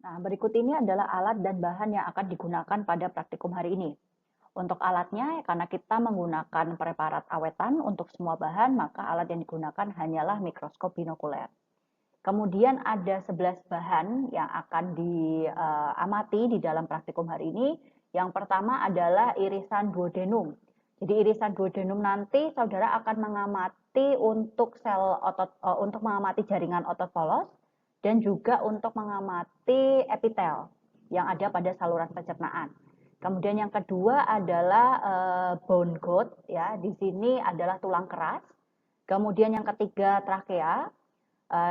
Nah, berikut ini adalah alat dan bahan yang akan digunakan pada praktikum hari ini. Untuk alatnya, karena kita menggunakan preparat awetan untuk semua bahan, maka alat yang digunakan hanyalah mikroskop binokuler. Kemudian ada 11 bahan yang akan diamati di dalam praktikum hari ini. Yang pertama adalah irisan duodenum. Jadi irisan duodenum nanti saudara akan mengamati untuk sel otot, untuk mengamati jaringan otot polos dan juga untuk mengamati epitel yang ada pada saluran pencernaan. Kemudian yang kedua adalah bone growth, ya. Di sini adalah tulang keras. Kemudian yang ketiga trakea.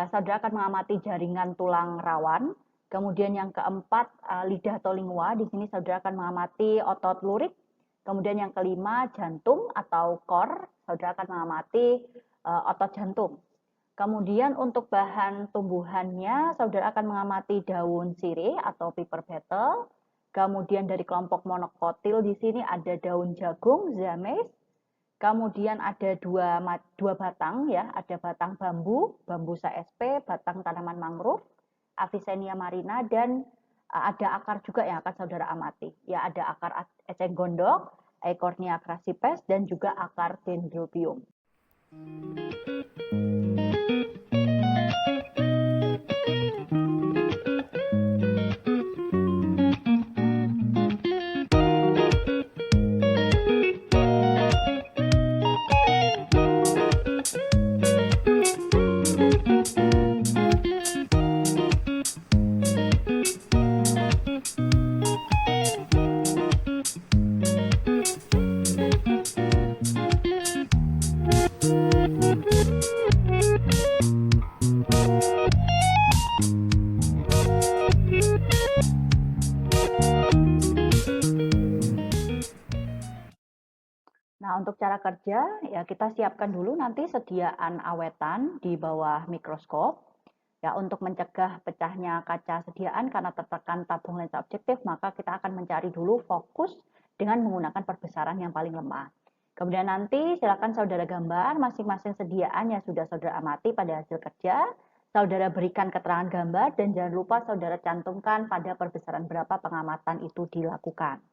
Saudara akan mengamati jaringan tulang rawan. Kemudian yang keempat lidah atau lingua. Di sini saudara akan mengamati otot lurik. Kemudian yang kelima jantung atau core. Saudara akan mengamati otot jantung. Kemudian untuk bahan tumbuhannya, saudara akan mengamati daun sirih atau piper beetle. Kemudian dari kelompok monokotil di sini ada daun jagung, zames. Kemudian ada dua batang, ya, ada batang bambu, bambusa sp, batang tanaman mangrove, Avicennia marina, dan ada akar juga yang akan saudara amati. Ya, ada akar eceng gondok, Eichhornia crassipes, dan juga akar dendrobium. Nah, untuk cara kerja, ya kita siapkan dulu nanti sediaan awetan di bawah mikroskop. Ya, untuk mencegah pecahnya kaca sediaan karena tertekan tabung lensa objektif, maka kita akan mencari dulu fokus dengan menggunakan perbesaran yang paling lemah. Kemudian nanti silakan saudara gambar masing-masing sediaan yang sudah saudara amati pada hasil kerja. Saudara berikan keterangan gambar dan jangan lupa saudara cantumkan pada perbesaran berapa pengamatan itu dilakukan.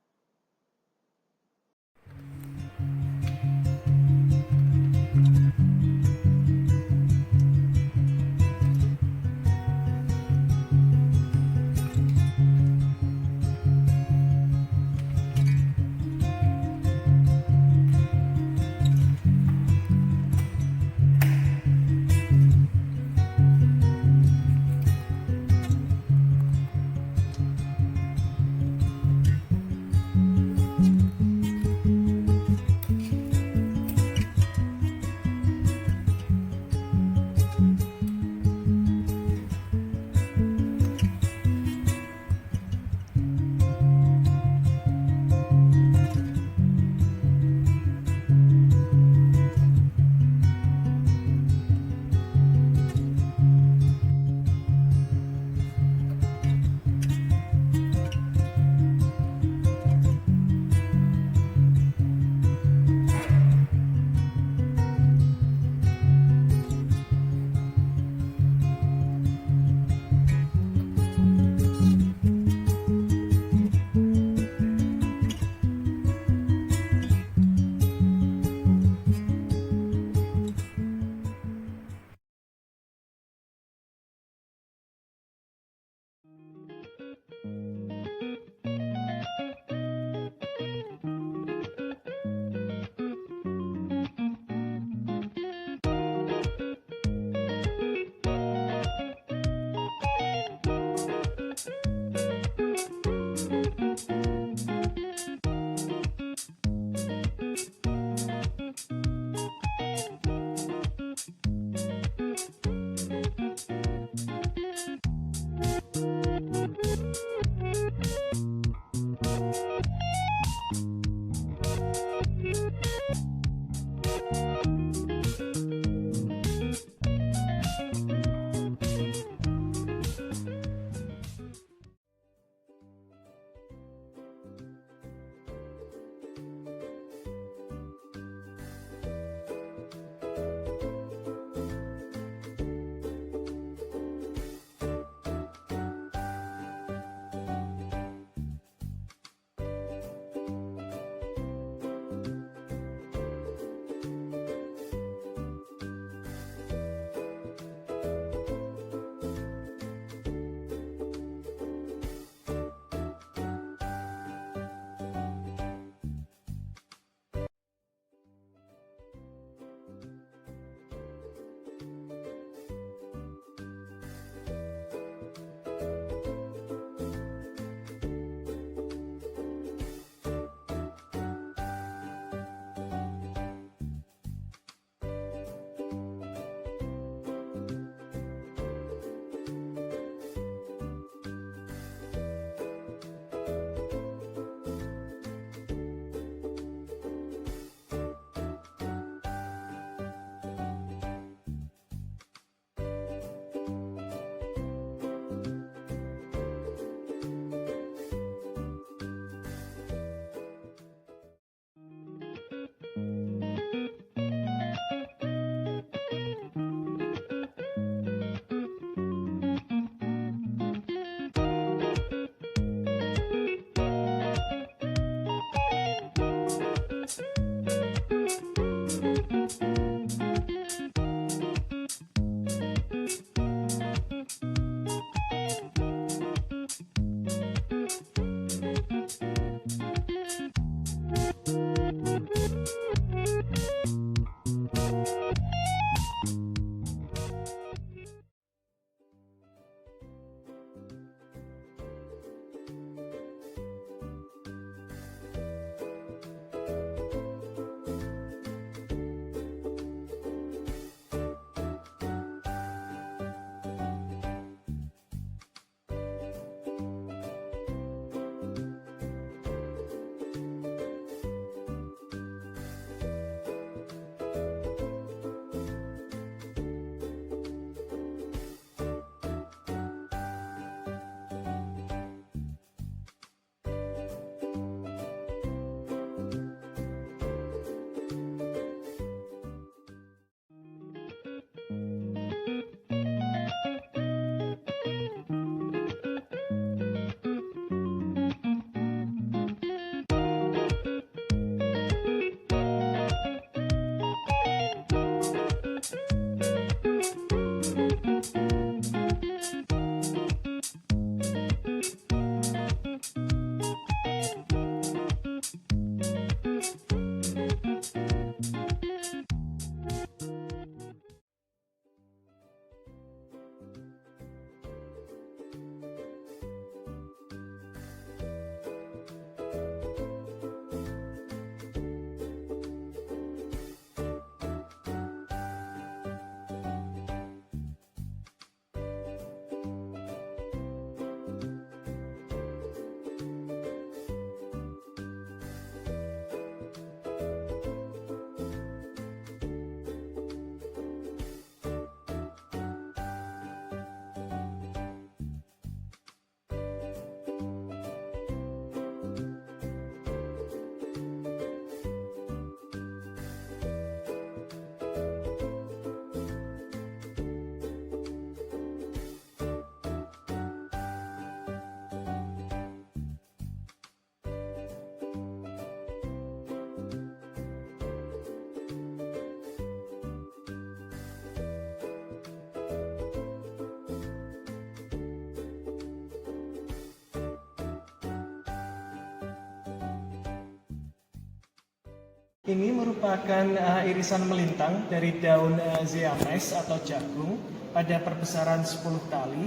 Ini merupakan irisan melintang dari daun zeamys atau jagung pada perbesaran 10 kali.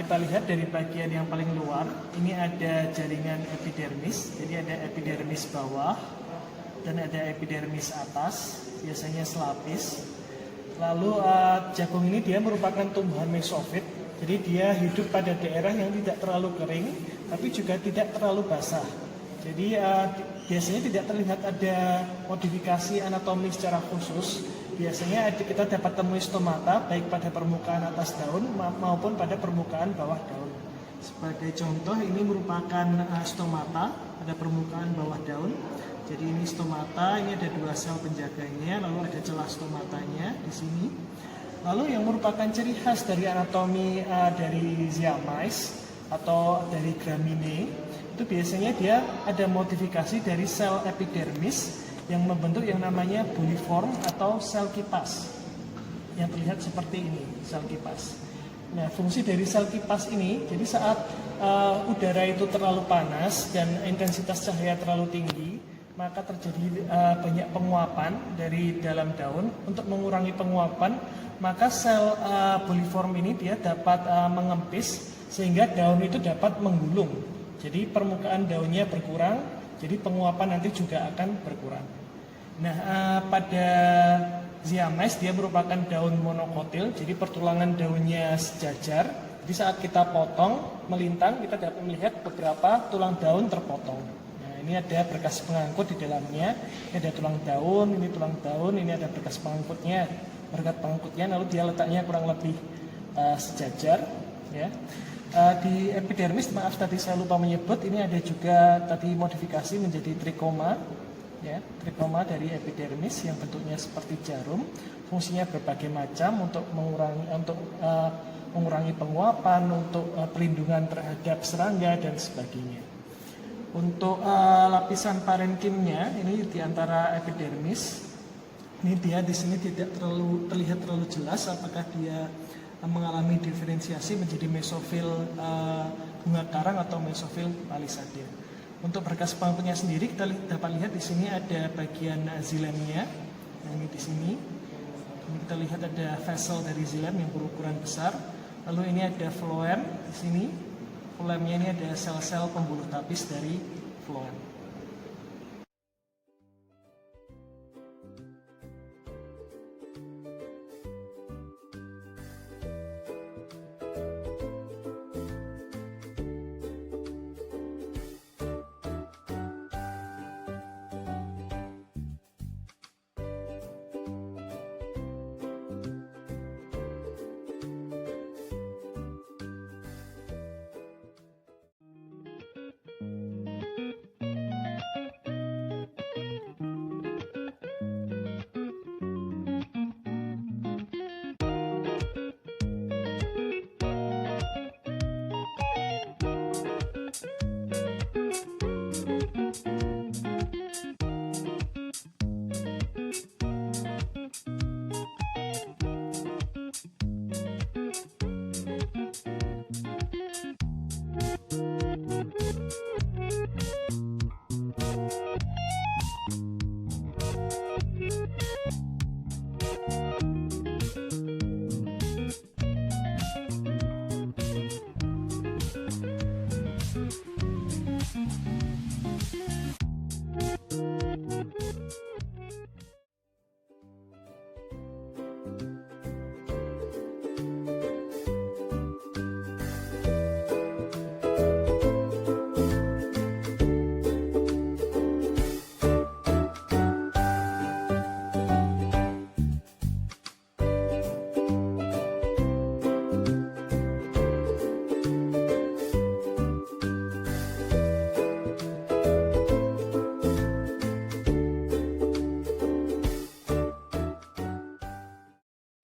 Kita lihat dari bagian yang paling luar, ini ada jaringan epidermis, jadi ada epidermis bawah dan ada epidermis atas, biasanya selapis. Lalu jagung ini dia merupakan tumbuhan mesofit, jadi dia hidup pada daerah yang tidak terlalu kering, tapi juga tidak terlalu basah. Jadi biasanya tidak terlihat ada modifikasi anatomi secara khusus. Biasanya kita dapat temui stomata baik pada permukaan atas daun maupun pada permukaan bawah daun. Sebagai contoh ini merupakan stomata pada permukaan bawah daun. Jadi ini stomata, ini ada 2 sel penjaganya, lalu ada celah stomatanya di sini. Lalu yang merupakan ciri khas dari anatomi dari zeamys atau dari Gramineae itu biasanya dia ada modifikasi dari sel epidermis yang membentuk yang namanya buliform atau sel kipas yang terlihat seperti ini, sel kipas. Nah, fungsi dari sel kipas ini, jadi saat udara itu terlalu panas dan intensitas cahaya terlalu tinggi, maka terjadi banyak penguapan dari dalam daun. Untuk mengurangi penguapan, maka sel buliform ini dia dapat mengempis sehingga daun itu dapat menggulung. Jadi permukaan daunnya berkurang, jadi penguapan nanti juga akan berkurang. Nah, pada zeamys dia merupakan daun monokotil, jadi pertulangan daunnya sejajar. Jadi saat kita potong, melintang, kita dapat melihat beberapa tulang daun terpotong. Nah, ini ada berkas pengangkut di dalamnya, ini ada tulang daun, ini ada berkas pengangkutnya, lalu dia letaknya kurang lebih sejajar, ya. Di epidermis, maaf tadi saya lupa menyebut, ini ada juga tadi modifikasi menjadi trikoma, ya, trikoma dari epidermis yang bentuknya seperti jarum, fungsinya berbagai macam untuk mengurangi penguapan, untuk pelindungan terhadap serangga dan sebagainya. Untuk lapisan parenkimnya, ini di antara epidermis, ini dia di sini tidak terlihat terlalu jelas apakah dia mengalami diferensiasi menjadi mesofil bunga karang atau mesofil palisade. Untuk berkas pengangkutnya sendiri kita dapat lihat di sini ada bagian zilemnya. Nah, ini di sini. Ini kita lihat ada vessel dari zilem yang berukuran besar. Lalu ini ada phloem di sini. Phloemnya ini ada sel-sel pembuluh tapis dari phloem.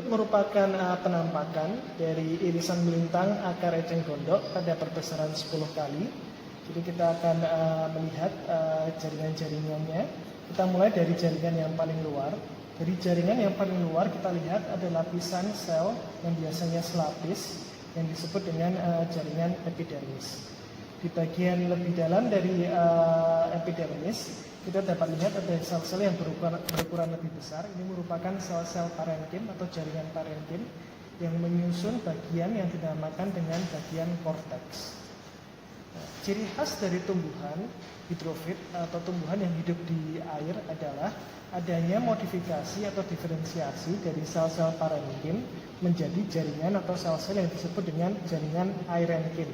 Merupakan penampakan dari irisan melintang akar eceng gondok pada perbesaran 10 kali. Jadi kita akan melihat jaringan-jaringannya. Kita mulai dari jaringan yang paling luar. Dari jaringan yang paling luar kita lihat ada lapisan sel yang biasanya selapis yang disebut dengan jaringan epidermis. Di bagian lebih dalam dari epidermis, kita dapat lihat ada sel-sel yang berukuran lebih besar. Ini merupakan sel-sel parenkim atau jaringan parenkim yang menyusun bagian yang dinamakan dengan bagian korteks. Nah, ciri khas dari tumbuhan hidrofit atau tumbuhan yang hidup di air adalah adanya modifikasi atau diferensiasi dari sel-sel parenkim menjadi jaringan atau sel-sel yang disebut dengan jaringan airenkim.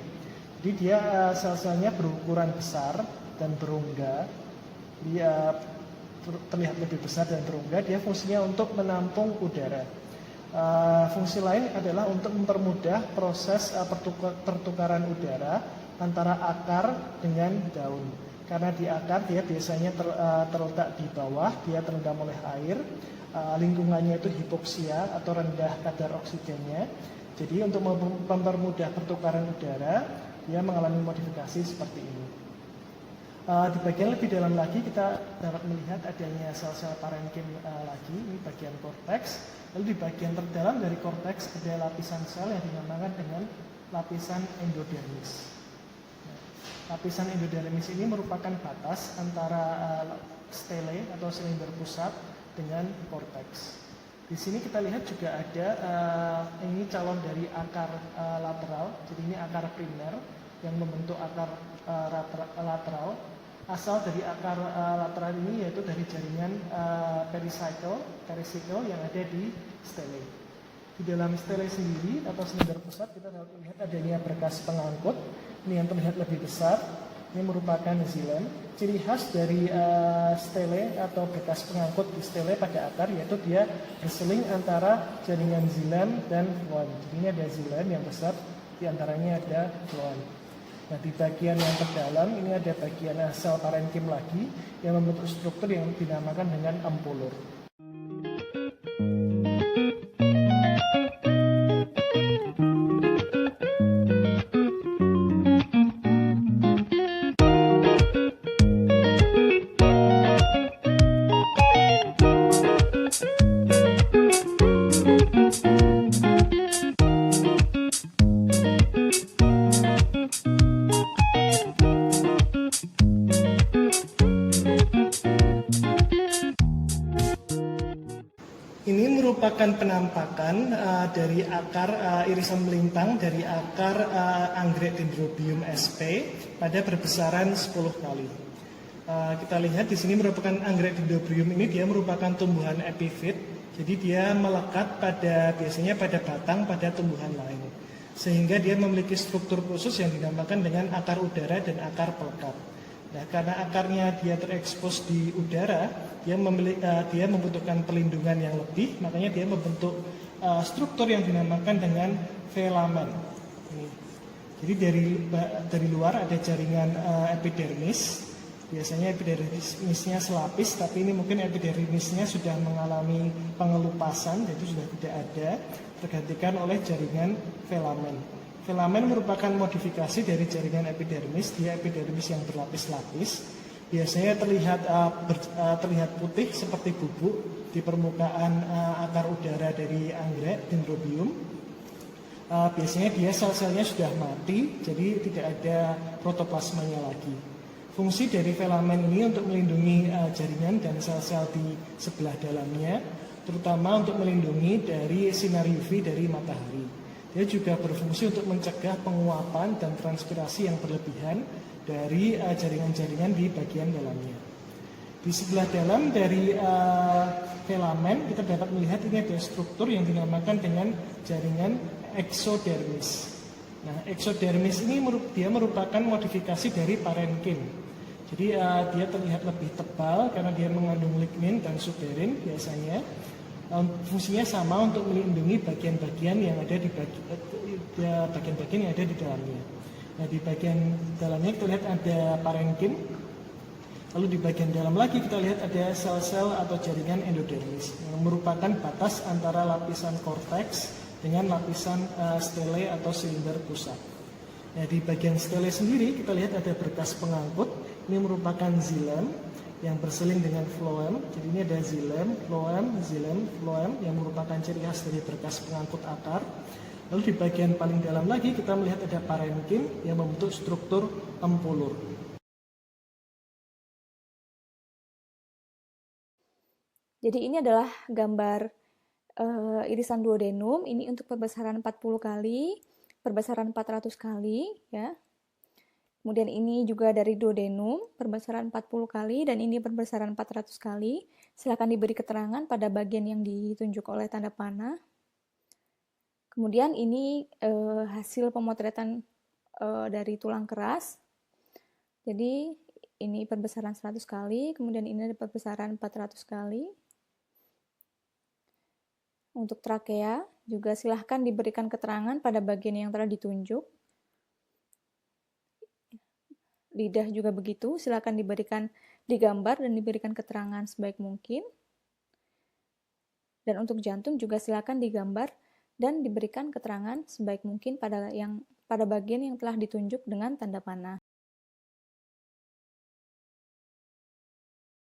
Jadi dia sel-selnya berukuran besar dan berongga. Dia terlihat lebih besar dan berongga. Dia fungsinya untuk menampung udara. Fungsi lain adalah untuk mempermudah proses pertukaran udara antara akar dengan daun. Karena di akar dia biasanya terletak di bawah, dia terendam oleh air, lingkungannya itu hipoksia atau rendah kadar oksigennya. Jadi untuk mempermudah pertukaran udara, dia mengalami modifikasi seperti ini. Di bagian lebih dalam lagi kita dapat melihat adanya sel-sel parenkim lagi, ini bagian korteks. Lalu di bagian terdalam dari korteks ada lapisan sel yang dinamakan dengan lapisan endodermis. Lapisan endodermis ini merupakan batas antara stele atau silinder pusat dengan korteks. Di sini kita lihat juga ada ini calon dari akar lateral. Jadi ini akar primer yang membentuk akar lateral. Asal dari akar lateral ini yaitu dari jaringan pericycle yang ada di stele. Di dalam stele sendiri atau silinder pusat kita dapat melihat adanya berkas pengangkut. Ini yang terlihat lebih besar. Ini merupakan xilem. Ciri khas dari stele atau berkas pengangkut di stele pada akar yaitu dia berseling antara jaringan xilem dan phloem. Jadi ini ada xilem yang besar, di antaranya ada phloem. Nah, di bagian yang terdalam ini ada bagian sel parenkim lagi yang membentuk struktur yang dinamakan dengan ampulur. Ini merupakan penampakan dari akar irisan melintang dari akar anggrek Dendrobium sp pada perbesaran 10 kali. Kita lihat di sini merupakan anggrek Dendrobium ini dia merupakan tumbuhan epifit, jadi dia melekat biasanya pada batang pada tumbuhan lain, sehingga dia memiliki struktur khusus yang dinamakan dengan akar udara dan akar pelekat. Nah, karena akarnya dia terekspos di udara, dia membutuhkan pelindungan yang lebih, makanya dia membentuk struktur yang dinamakan dengan filamen. Jadi dari luar ada jaringan epidermis. Biasanya epidermisnya selapis, tapi ini mungkin epidermisnya sudah mengalami pengelupasan, jadi sudah tidak ada, tergantikan oleh jaringan filamen. Filamen merupakan modifikasi dari jaringan epidermis. Dia epidermis yang berlapis-lapis. Biasanya terlihat putih seperti bubuk di permukaan akar udara dari anggrek Dendrobium. Biasanya dia sel-selnya sudah mati, jadi tidak ada protoplasmanya lagi. Fungsi dari filamen ini untuk melindungi jaringan dan sel-sel di sebelah dalamnya, terutama untuk melindungi dari sinar UV dari matahari. Dia juga berfungsi untuk mencegah penguapan dan transpirasi yang berlebihan dari jaringan-jaringan di bagian dalamnya. Di sebelah dalam dari filamen kita dapat melihat ini ada struktur yang dinamakan dengan jaringan eksodermis. Nah, eksodermis ini dia merupakan modifikasi dari parenkim. Jadi dia terlihat lebih tebal karena dia mengandung lignin dan suberin biasanya. Fungsinya sama untuk melindungi bagian-bagian yang ada di bagian-bagian yang ada di dalamnya. Nah, di bagian dalamnya kita lihat ada parenkim. Lalu di bagian dalam lagi kita lihat ada sel-sel atau jaringan endodermis yang merupakan batas antara lapisan korteks dengan lapisan stele atau silinder pusat. Nah, di bagian stele sendiri kita lihat ada berkas pengangkut. Ini merupakan xilem yang berseling dengan phloem. Jadi ini ada xilem, phloem, yang merupakan ciri khas dari berkas pengangkut akar. Lalu di bagian paling dalam lagi kita melihat ada parenkim yang membentuk struktur empulur. Jadi ini adalah gambar irisan duodenum. Ini untuk perbesaran 40 kali, perbesaran 400 kali, ya. Kemudian ini juga dari duodenum, perbesaran 40 kali, dan ini perbesaran 400 kali. Silakan diberi keterangan pada bagian yang ditunjuk oleh tanda panah. Kemudian ini hasil pemotretan dari tulang keras. Jadi ini perbesaran 100 kali, kemudian ini perbesaran 400 kali. Untuk trakea juga silahkan diberikan keterangan pada bagian yang telah ditunjuk. Lidah juga begitu, silahkan diberikan digambar dan diberikan keterangan sebaik mungkin. Dan untuk jantung juga silahkan digambar dan diberikan keterangan sebaik mungkin pada bagian yang telah ditunjuk dengan tanda panah.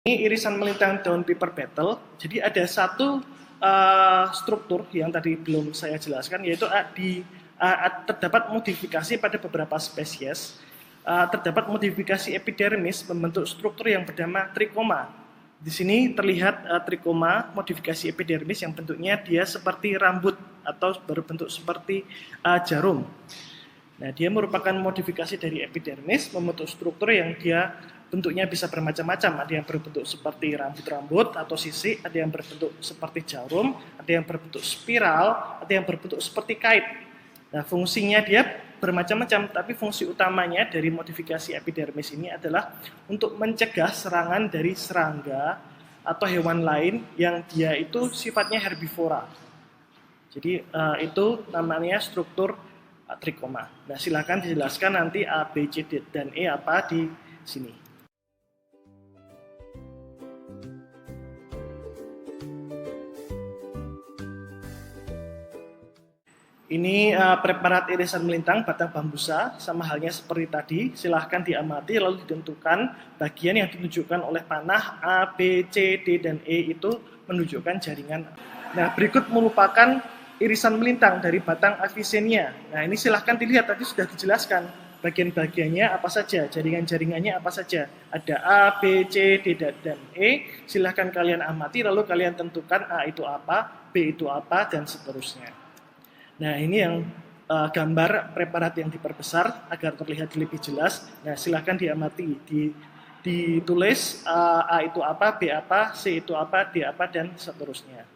Ini irisan melintang daun piper beetle. Jadi ada satu struktur yang tadi belum saya jelaskan, yaitu terdapat modifikasi pada beberapa spesies. Terdapat modifikasi epidermis membentuk struktur yang bernama trikoma. Di sini terlihat trikoma modifikasi epidermis yang bentuknya dia seperti rambut atau berbentuk seperti jarum. Nah, dia merupakan modifikasi dari epidermis membentuk struktur yang dia bentuknya bisa bermacam-macam. Ada yang berbentuk seperti rambut-rambut atau sisik, ada yang berbentuk seperti jarum, ada yang berbentuk spiral, ada yang berbentuk seperti kait. Nah, fungsinya dia bermacam-macam, tapi fungsi utamanya dari modifikasi epidermis ini adalah untuk mencegah serangan dari serangga atau hewan lain yang dia itu sifatnya herbivora. Jadi itu namanya struktur trikoma. Nah, silakan dijelaskan nanti A, B, C, D, dan E apa di sini. Ini preparat irisan melintang batang bambusa, sama halnya seperti tadi. Silahkan diamati lalu ditentukan bagian yang ditunjukkan oleh panah A, B, C, D, dan E itu menunjukkan jaringan. Nah, berikut merupakan irisan melintang dari batang Avicennia. Nah, ini silahkan dilihat, tadi sudah dijelaskan bagian-bagiannya apa saja, jaringan-jaringannya apa saja. Ada A, B, C, D, dan E. Silahkan kalian amati lalu kalian tentukan A itu apa, B itu apa, dan seterusnya. Nah, ini yang gambar preparat yang diperbesar agar terlihat lebih jelas. Nah, silahkan diamati, ditulis A itu apa, B apa, C itu apa, D apa, dan seterusnya.